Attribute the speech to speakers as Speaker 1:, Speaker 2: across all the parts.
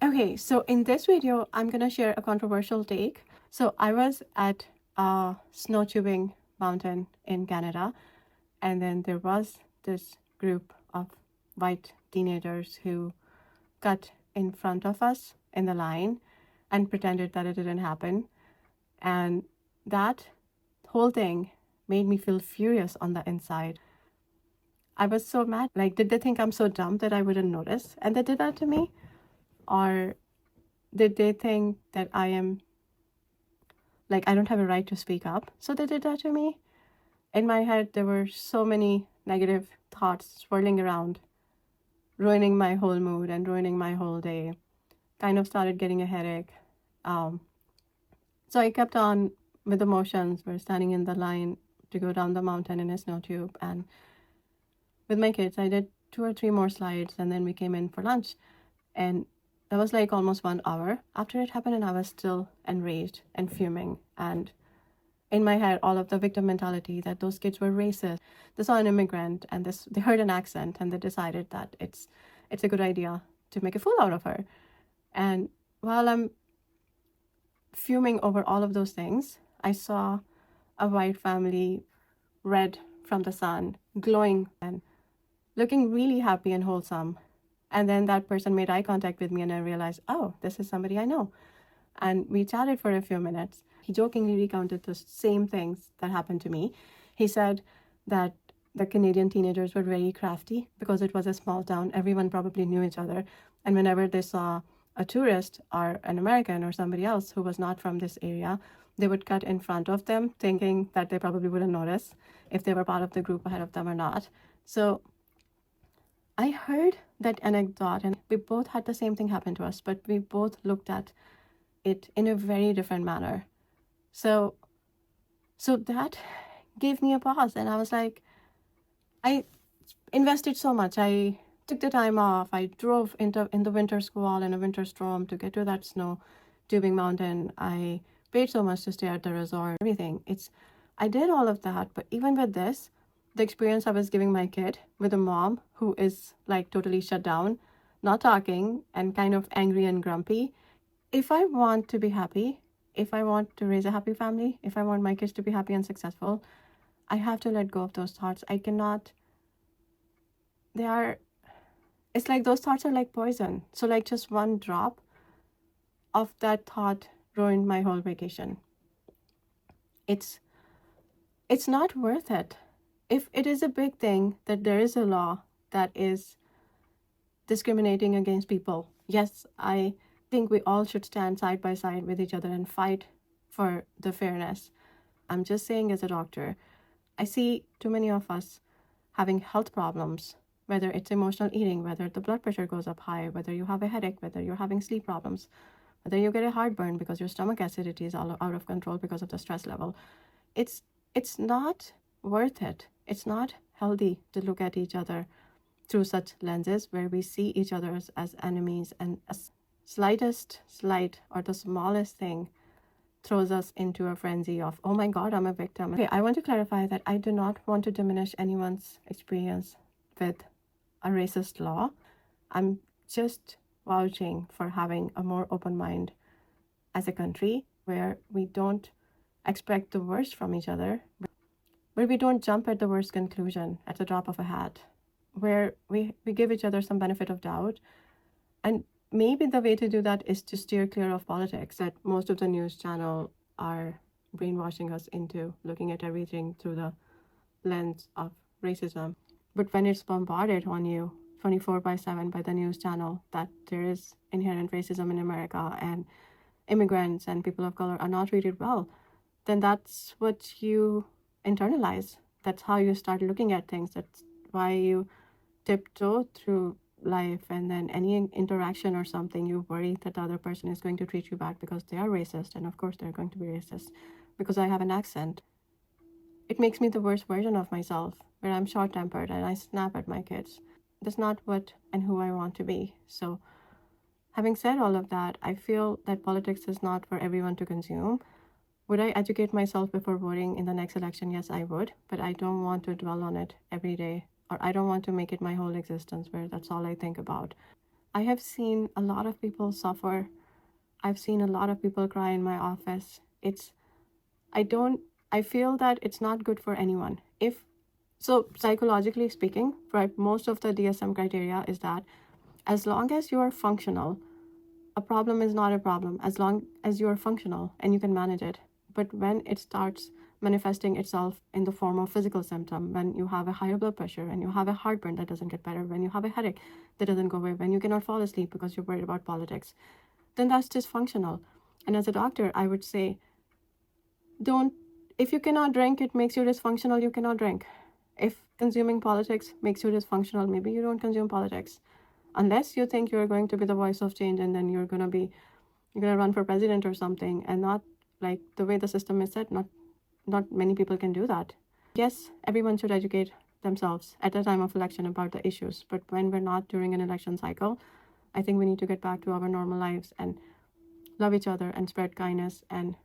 Speaker 1: Okay, so in this video, I'm gonna share a controversial take. So I was at a snow tubing mountain in Canada, and then there was this group of white teenagers who cut in front of us in the line and pretended that it didn't happen. And that whole thing made me feel furious on the inside. I was so mad. Like, did they think I'm so dumb that I wouldn't notice? And they did that to me? Or did they think that I am, like, I don't have a right to speak up? So they did that to me? In my head, there were so many negative thoughts swirling around, ruining my whole mood and ruining my whole day. Kind of started getting a headache. So I kept on with emotions. We're standing in the line to go down the mountain in a snow tube. And with my kids, I did 2 or 3 more slides, and then we came in for lunch. And that was like almost 1 hour after it happened, and I was still enraged and fuming. And in my head, all of the victim mentality that those kids were racist. They saw an immigrant and they heard an accent, and they decided that it's a good idea to make a fool out of her. And while I'm fuming over all of those things, I saw a white family, red from the sun, glowing and looking really happy and wholesome. And then that person made eye contact with me, and I realized, oh, this is somebody I know. And we chatted for a few minutes. He jokingly recounted the same things that happened to me. He said that the Canadian teenagers were very crafty because it was a small town. Everyone probably knew each other. And whenever they saw a tourist or an American or somebody else who was not from this area, they would cut in front of them, thinking that they probably wouldn't notice if they were part of the group ahead of them or not. So I heard that anecdote, and we both had the same thing happen to us, but we both looked at it in a very different manner. So that gave me a pause, and I was like, I invested so much. I took the time off. I drove in the winter squall in a winter storm to get to that snow tubing mountain. I paid so much to stay at the resort, everything. I did all of that, but even with this, the experience I was giving my kid with a mom who is like totally shut down, not talking, and kind of angry and grumpy. If I want to be happy, if I want to raise a happy family, if I want my kids to be happy and successful, I have to let go of those thoughts. I cannot, it's like those thoughts are like poison. So like just one drop of that thought ruined my whole vacation. It's not worth it. If it is a big thing that there is a law that is discriminating against people, yes, I think we all should stand side by side with each other and fight for the fairness. I'm just saying, as a doctor, I see too many of us having health problems, whether it's emotional eating, whether the blood pressure goes up high, whether you have a headache, whether you're having sleep problems, whether you get a heartburn because your stomach acidity is all out of control because of the stress level. It's not worth it. It's not healthy to look at each other through such lenses where we see each other as enemies, and a slightest slight or the smallest thing throws us into a frenzy of, oh my God, I'm a victim. Okay, I want to clarify that I do not want to diminish anyone's experience with a racist law. I'm just vouching for having a more open mind as a country where we don't expect the worst from each other, where we don't jump at the worst conclusion at the drop of a hat, where we give each other some benefit of doubt. And maybe the way to do that is to steer clear of politics, that most of the news channel are brainwashing us into looking at everything through the lens of racism. But when it's bombarded on you 24/7 by the news channel that there is inherent racism in America and immigrants and people of color are not treated well, then that's what you internalize. That's how you start looking at things. That's why you tiptoe through life, and then any interaction or something, you worry that the other person is going to treat you bad because they are racist. And of course they're going to be racist because I have an accent. It makes me the worst version of myself, where I'm short-tempered and I snap at my kids. That's not what and who I want to be. So having said all of that, I feel that politics is not for everyone to consume. Would I educate myself before voting in the next election? Yes, I would, but I don't want to dwell on it every day, or I don't want to make it my whole existence where that's all I think about. I have seen a lot of people suffer. I've seen a lot of people cry in my office. I don't, I feel that it's not good for anyone. So psychologically speaking, right, most of the DSM criteria is that as long as you are functional, a problem is not a problem as long as you are functional and you can manage it. But when it starts manifesting itself in the form of physical symptom, when you have a higher blood pressure and you have a heartburn that doesn't get better, when you have a headache that doesn't go away, when you cannot fall asleep because you're worried about politics, then that's dysfunctional. And as a doctor, I would say, don't, if you cannot drink, it makes you dysfunctional, you cannot drink. If consuming politics makes you dysfunctional, maybe you don't consume politics. Unless you think you're going to be the voice of change and then you're going to run for president or something, and not like the way the system is set, not many people can do that. Yes, everyone should educate themselves at the time of election about the issues, but when we're not during an election cycle, I think we need to get back to our normal lives and love each other and spread kindness and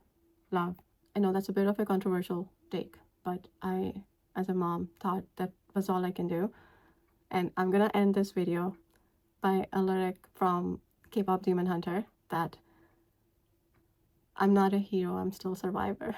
Speaker 1: love. I know that's a bit of a controversial take, but I, as a mom, thought that was all I can do. And I'm gonna end this video by a lyric from K-pop Demon Hunter that I'm not a hero, I'm still a survivor.